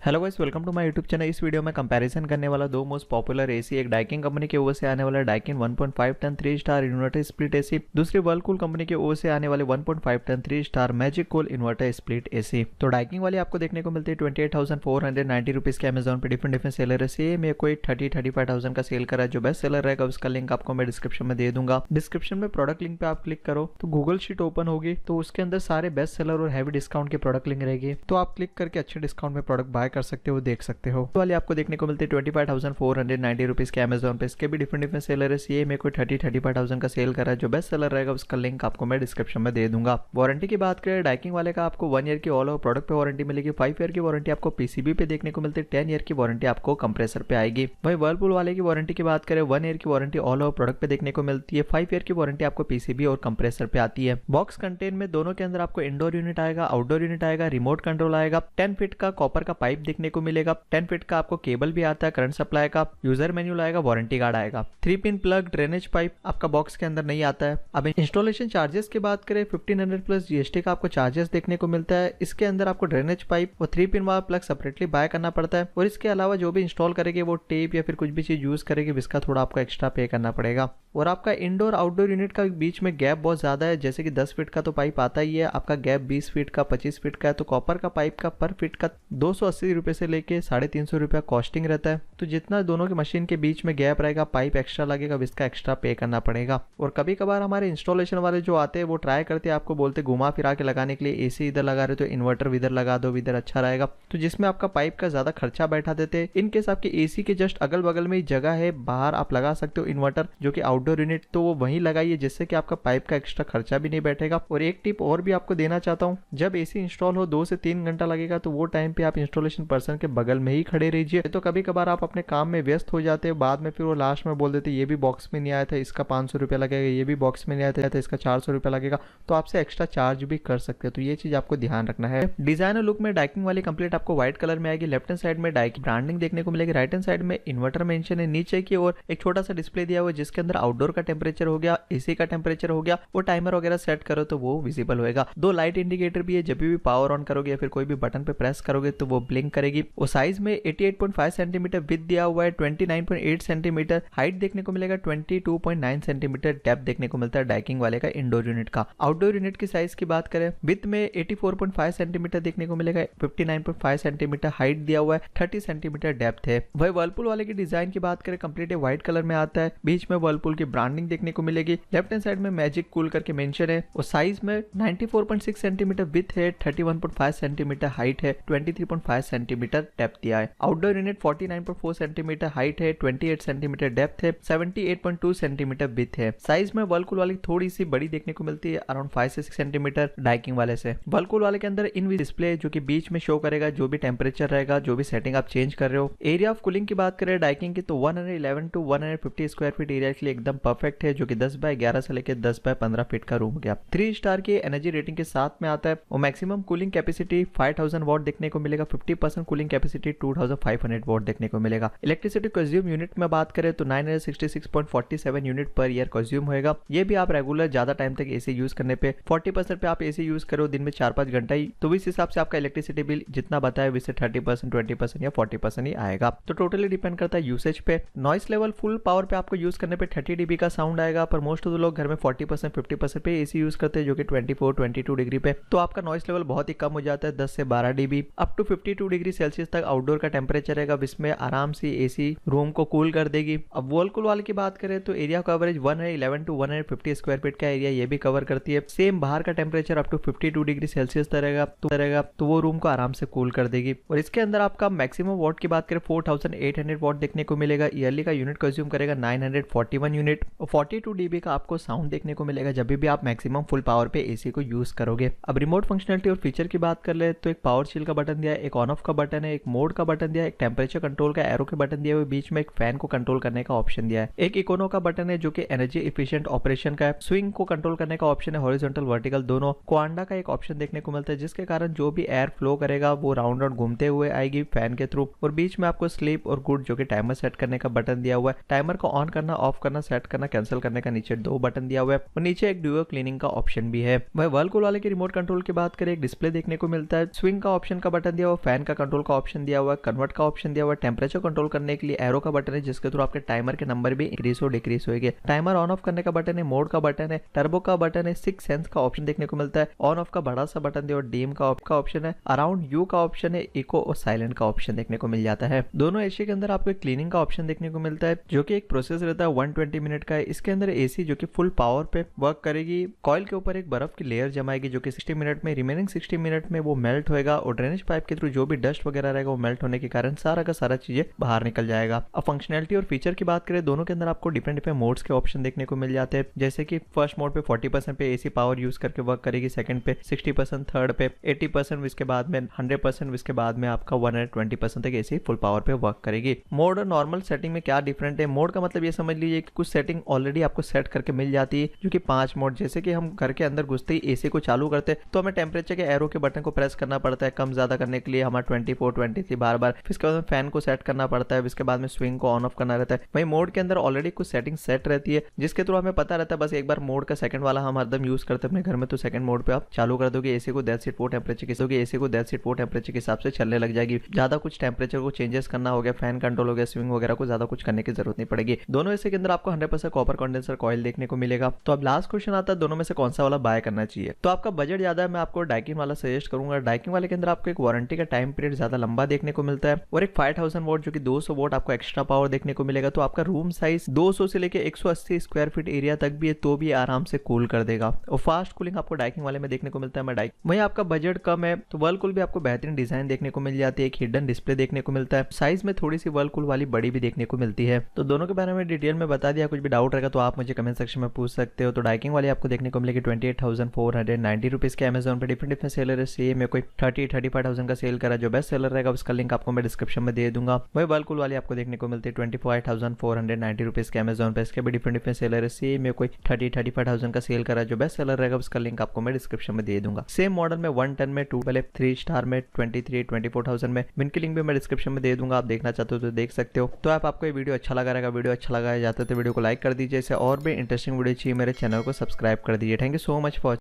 Hello guys, welcome to my YouTube channel. इस video में comparison करने वाला दो मोस्ट पॉपुलर एसी, एक डाइकिन कंपनी के ओर से आने वाला Daikin 1.5 ton 3 star inverter split AC, दूसरी वर्लकूल कंपनी के ओर से आने वाले 1.5 ton 3 star magic cool inverter split AC. तो डाइकिन वाले आपको देखने को मिलते हैं 28,490 रुपीज के अमेजॉन पे डिफरेंट सेलर है। सेम कोई 35,000 का सेल करा है। जो बेस्ट सेलर रहेगा उसका लिंक आपको मैं डिस्क्रिप्शन में दे दूंगा। डिस्क्रिप्शन में प्रोडक्ट लिंक पे आप क्लिक करो तो गूगल शीट ओपन होगी, तो उसके अंदर सारे बेस्ट सेलर और हैवी डिस्काउंट के प्रोडक्ट लिंक रहेगी। तो आप क्लिक करके अच्छे डिस्काउंट में प्रोडक्ट बाय कर सकते हो, देख सकते हो। तो वाले आपको देखने को मिलते हैं 25,490 रुपीज के अमेजॉन पे। इसके भी डिफरेंट सेलर है। ये मेरे को 35,000 का सेल करा है। जो बेस्ट सेलर रहेगा उसका लिंक आपको मैं डिस्क्रिप्शन में दे दूंगा। वारंटी की बात करें, डाइकिंग वाले का आपको 1 ईयर की ऑल ओवर प्रोडक्ट पे वारंटी मिलेगी। 5 ईयर की वारंटी आपको पीसीबी पे देखने को मिलती है। 10 ईयर की वारंटी आपको कंप्रेसर पे आएगी। वही वर्लपूल वाले की वारंटी की बात करें, 1 ईयर की वारंटी ऑल ओवर प्रोडक्ट पे देखने को मिलती है। 5 ईयर की वारंटी आपको पीसीबी और कंप्रेसर पे आती है। बॉक्स कंटेन में दोनों के अंदर आपको इंडोर यूनिट आएगा, आउटडोर यूनिट आएगा, रिमोट कंट्रोल आएगा, 10 फीट का कॉपर का पाइप देखने को मिलेगा, 10 फीट का आपको केबल भी आता है, करंट सप्लाई का यूजर मैनुअल आएगा, वारंटी कार्ड आएगा। 3 पिन प्लग ड्रेनेज पाइप आपका बॉक्स के अंदर नहीं आता है। अब इंस्टॉलेशन चार्जेस की बात करें, 1500 प्लस जीएसटी का आपको चार्जेस देखने को मिलता है। इसके अंदर आपको ड्रेनेज पाइप और 3 पिन वाला प्लग सेपरेटली बाय करना पड़ता है। और इसके अलावा जो भी इंस्टॉल करेंगे वो टेप या फिर कुछ भी चीज यूज करेगी, इसका थोड़ा आपको एक्स्ट्रा पे करना पड़ेगा। और आपका इंडोर आउटडोर यूनिट का बीच में गैप बहुत ज्यादा है। जैसे कि 10 फीट का तो पाइप आता ही है, आपका गैप 20 फीट का 25 फीट का है। तो कॉपर का पाइप का पर फीट का 280 रुपए से लेके 350 रुपया कॉस्टिंग रहता है। तो जितना दोनों के मशीन के बीच में गैप रहेगा, पाइप एक्स्ट्रा लगेगा, इसका एक्स्ट्रा पे करना पड़ेगा। और कभी कभार हमारे इंस्टॉलेशन वाले जो आते हैं वो ट्राई करते हैं, आपको बोलते घुमा फिरा के लगाने के लिए, एसी इधर लगा रहे तो इन्वर्टर इधर लगा दो, इधर अच्छा रहेगा। तो जिसमें आपका पाइप का ज्यादा खर्चा बैठा देते हैं। इन केस आपके एसी के जस्ट अगल बगल में ही जगह है, बाहर आप लगा सकते हो इन्वर्टर जो कि आउटडोर यूनिट, तो वो वहीं लगाइए, जिससे कि आपका पाइप का एक्स्ट्रा खर्चा भी नहीं बैठेगा। और एक टिप और भी आपको देना चाहता हूँ, जब एसी इंस्टॉल हो 2 से 3 घंटा लगेगा, तो वो टाइम पे आप इंस्टॉलेशन पर्सन के बगल में ही खड़े रहिए। तो कभी कभार आप अपने काम में व्यस्त हो जाते हैं, बाद में फिर वो लास्ट में बोल देते ये भी बॉक्स में नहीं आया था, इसका 500 रुपया लगेगा, ये भी बॉक्स में नहीं आया था, इसका 400 रुपया लगेगा, तो आपसे एक्स्ट्रा चार्ज भी कर सकते हैं। तो ये चीज आपको ध्यान रखना है। डिजाइन और लुक में डाइकिंग वाली कंप्लीट आपको व्हाइट कलर में आएगी। लेफ्ट हैंड साइड में डाइकिंग ब्रांडिंग देखने को मिलेगी। राइट हैंड साइड में इन्वर्टर मेंशन है। नीचे की ओर एक छोटा सा डिस्प्ले दिया हुआ है, जिसके अंदर आउटडोर का टेम्परेचर हो गया, एसी का टेम्परेचर हो गया, वो टाइमर वगैरह सेट करो तो वो विजिबल होगा। 2 लाइट इंडिकेटर भी है, जब भी पावर ऑन करोगे या फिर कोई भी बटन पे प्रेस करोगे तो वो ब्लिंक करेगी। वो साइज में 88.5 सेंटीमीटर विड्थ दिया हुआ है, 29.8 सेंटीमीटर हाइट देखने को मिलेगा, 22.9 सेंटीमीटर डेप्थ देखने को मिलता है डाइकिंग वाले का इंडोर यूनिट का। आउटडोर यूनिट की साइज की बात करें, विड्थ में 84.5 सेंटीमीटर देखने को मिलेगा, 59.5 सेंटीमीटर हाइट दिया हुआ है, 30 सेंटीमीटर डेप्थ है। वही वर्लपूल वाले की डिजाइन की बात करें, कंप्लीट व्हाइट कलर में आता है, बीच में वर्लपूल की ब्रांडिंग देखने को मिलेगी। लेफ्ट हैंड साइड में मैजिक कूल करके मेंशन है। और साइज में 94.6 सेंटीमीटर विड्थ है, 31.5 सेंटीमीटर हाइट है, 23.5 सेंटीमीटर डेप्थ दिया है। आउटडोर यूनिट 49.4 सेंटीमीटर हाइट है, 28 सेंटीमीटर डेप्थ है, 78.2 सेंटीमीटर विड्थ है। साइज में वर्लकूल वाली थोड़ी सी बड़ी देखने को मिलती है, अराउंड 5 से 6 सेंटीमीटर डाइकिंग वाले से। वर्लकूल वाले के अंदर इन डिस्प्ले जो कि बीच में शो करेगा जो भी टेम्परेचर रहेगा, जो भी सेटिंग आप चेंज कर रहे हो। एरिया ऑफ कूलिंग की बात करें डाइकिंग की, तो 111 टू 150 स्क्वायर फीट एरिया के लिए एकदम परफेक्ट है, जो कि 10 बाय 11 से लेकर 10 बाय 15 फीट का रूम गया। 3 स्टार की एनर्जी रेटिंग के साथ में आता है। और मैक्सिमम कूलिंग कैपेसिटी 5000 वॉट देखने को मिलेगा, 50% कूलिंग कैपेसिटी 2500 वॉट देखने को मिलेगा। इलेक्ट्रिसिटी कंज्यूम यूनिट में बात करें तो 966.47 यूनिट पर ईयर कंज्यूम होगा। ये भी आप रेगुलर ज्यादा टाइम तक एसी यूज करने पे 40% पे आप एसी यूज करो दिन में 4-5 घंटा ही, तो इस हिसाब से आपका इलेक्ट्रिसिटी बिल जितना बताया वैसे 30%, 20% या 40% ही आएगा। तो टोटली डिपेंड करता है यूसेज पे। नॉइस लेवल फुल पावर पे आपको यूज करने पे 30 dB का साउंड आएगा, पर मोस्ट ऑफ द लोग घर में 40%, 50% पे एसी यूज करते हैं, जो कि 24-22 डिग्री पे, तो आपका नॉइस लेवल बहुत ही कम हो जाता है, 10 से 12 dB। Up to 52 degree Celsius तक आउटडोर का टेम्परेचर रहेगा, जिसमें आराम से एसी रूम को कूल कर देगी। अब वर्लकूल वाले की बात करें तो area coverage 111 to 150 square feet का एरिया ये भी कवर करती है। सेम बाहर का temperature up to 52 degree Celsius तक रहेगा, तो वो रूम को आराम से कूल कर देगी। और इसके अंदर आपका मैक्सिमम वॉट की बात करें 4800 वॉट देखने को मिलेगा। ईयरली का यूनिट कंज्यूम करेगा 941 यूनिट। और 42 dB का आपको साउंड देखने को मिलेगा जब भी आप मैक्सिमम फुल पावर पे एसी को यूज करोगे। अब रिमोट फंक्शनलिटी और फीचर की बात कर ले तो एक पावर शील का बटन दिया है, एक ऑन ऑफ का बटन है, एक मोड का बटन दिया है, एक टेम्परेचर कंट्रोल का एरो के बटन दिया हुआ है, बीच में एक फैन को कंट्रोल करने का ऑप्शन दिया है, एक इकोनो का बटन है जो कि एनर्जी एफिशिएंट ऑपरेशन का है, स्विंग को कंट्रोल करने का ऑप्शन है, हॉरिजॉन्टल वर्टिकल दोनों। कोआंडा का एक ऑप्शन देखने को मिलता है, जिसके कारण जो भी एयर फ्लो करेगा वो राउंड राउंड घूमते हुए आएगी फैन के थ्रू। और बीच में आपको स्लीप और गुड जो कि टाइमर सेट करने का बटन दिया हुआ है, टाइमर को ऑन करना ऑफ करना सेट करना, कैंसिल करने का नीचे 2 बटन दिया हुआ है और नीचे एक ड्यूओ क्लीनिंग का ऑप्शन भी है। वह वर्लकूल वाले के रिमोट कंट्रोल की बात करें, एक डिस्प्ले देखने को मिलता है, स्विंग का ऑप्शन का बटन दिया हुआ, फैन का कंट्रोल का ऑप्शन दिया हुआ, कन्वर्ट का ऑप्शन दिया हुआ, टेम्परेचर कंट्रोल करने के लिए एरो का बटन है जिसके थ्रू आपके टाइमर के नंबर भी इंक्रीज हो डिक्रीज होगी, टाइमर ऑन ऑफ करने का बटन है, मोड का बटन है, टर्बो का बटन है, 6 सेंस का ऑप्शन देखने को मिलता है, ऑन ऑफ का बड़ा सा बटन दिया और डीम का ऑप्शन है, अराउंड यू का ऑप्शन है, इको और साइलेंट का ऑप्शन देखने को मिल जाता है। दोनों एसी के अंदर आपको एक क्लीनिंग का ऑप्शन देखने को मिलता है जो कि एक प्रोसेस रहता है 120 मिनट का है। इसके अंदर एसी जो कि फुल पावर पे वर्क करेगी, कॉइल के ऊपर एक बर्फ की लेयर जमाएगी जो कि 60 मिनट में, रिमेनिंग 60 मिनट में वो मेल्ट होएगा और ड्रेनेज पाइप के थ्रू जो भी डस्ट वगैरह रहेगा वो मेल्ट होने के कारण सारा का सारा चीजें बाहर निकल जाएगा। अब फंक्शनैलिटी और फीचर की बात करें, दोनों के अंदर आपको डिफरेंट मोड्स के ऑप्शन देखने को मिल जाते हैं, जैसे कि फर्स्ट मोड पे 40% पे एसी पावर यूज करके वर्क करेगी, सेकंड पे 60%, थर्ड पे 80%, इसके बाद में 100%, इसके बाद में आपका 120% तक एसी फुल पावर पे वर्क करेगी। मोड और नॉर्मल सेटिंग में क्या डिफरेंट है? मोड का मतलब ये समझ लीजिए कि कुछ सेटिंग ऑलरेडी आपको सेट करके मिल जाती है, जो कि 5 मोड, जैसे कि हम घर के अंदर घुसते ही एसी को चालू करते तो हमें टेम्परेचर के एरो के बटन को प्रेस करना पड़ता है कम ज्यादा करने के लिए, हमारा 24, 23 बार बार, फिर इसके बाद में फैन को सेट करना पड़ता है, इसके बाद में स्विंग को ऑन ऑफ करना रहता है। वही मोड के अंदर ऑलरेडी कुछ सेटिंग सेट रहती है जिसके थ्रू हमें पता रहता है, बस एक बार मोड का सेकंड वाला हम हरदम यूज करते हैं अपने घर में, तो सेकंड मोड पे आप चालू कर दोगे एसी को, दैट्स इट, वो टेम्परेचर के हिसाब से चलने लग जाएगी। ज्यादा कुछ टेम्परेचर को चेंजेस करना हो गया, फैन कंट्रोल हो गया, स्विंग वगैरह को ज्यादा कुछ करने की जरूरत नहीं पड़ेगी। दोनों एसी के अंदर आपको 100% कॉपर कंडेंसर कॉइल देखने को मिलेगा। तो अब लास्ट क्वेश्चन आता है, दोनों में से कौन सा वाला बाय करना चाहिए? तो आपका बजट ज्यादा है, मैं आपको डाइकिन वाला सजेस्ट करूंगा। डाइकिन वाले के अंदर आपको एक वारंटी का टाइम पीरियड ज्यादा लंबा देखने को मिलता है और एक 5000 वोट जो कि 200 वोट आपको एक्स्ट्रा पावर देखने को मिलेगा। तो आपका रूम साइज 200 से लेके 180 स्क्वायर फीट एरिया तक भी है तो भी आराम से कूल कर देगा और फास्ट कूलिंग आपको डाइकिन वाले में देखने को मिलता है। वहीं आपका बजट कम है तो वर्लकूल भी आपको बेहतरीन डिजाइन देखने को मिल जाती है, एक हिडन डिस्प्ले देखने को मिलता है, साइज में थोड़ी सी वर्लकूल वाली बड़ी भी देखने को मिलती है। तो दोनों के बारे में डिटेल में बता दिया, कुछ भी डाउट रहेगा तो आप मुझे कमेंट सेक्शन में पूछ सकते हो। तो डाइकिन वाली आपको देखने को मिलेगी 28,490 रुपीज के अमेजोन पे, डिफरेंट सेलर है, सेम में कोई 30-35,000 का सेल करा, जो बेस्ट सेलर रहेगा उसका लिंक आपको मैं डिस्क्रिप्शन में दे दूंगा। वही वर्लकूल वाली आपको देखने को मिलती है 25,490 रुपीज के अमेजोन पे, इसके भी डिफरेंट सेलर है, सेम में कोई 30-35,000 का सेल करा, जो बेस्ट सेलर रहेगा उसका लिंक आपको मैं डिस्क्रिप्शन में दे दूंगा। सेम मॉडल में 110 में 2 वाले 3 स्टार में 23-24,000 में, इनकी लिंक भी मैं डिस्क्रिप्शन में दे दूंगा, आप देखना चाहते हो तो देख सकते हो। तो आपको ये वीडियो अच्छा लगा रहेगा, वीडियो अच्छा लगा जाता है तो वीडियो को लाइक कर दीजिए, इसे और भी इंटरेस्टिंग वीडियो चाहिए मेरे चैनल को सब्सक्राइब कर दीजिए। Thank you so much for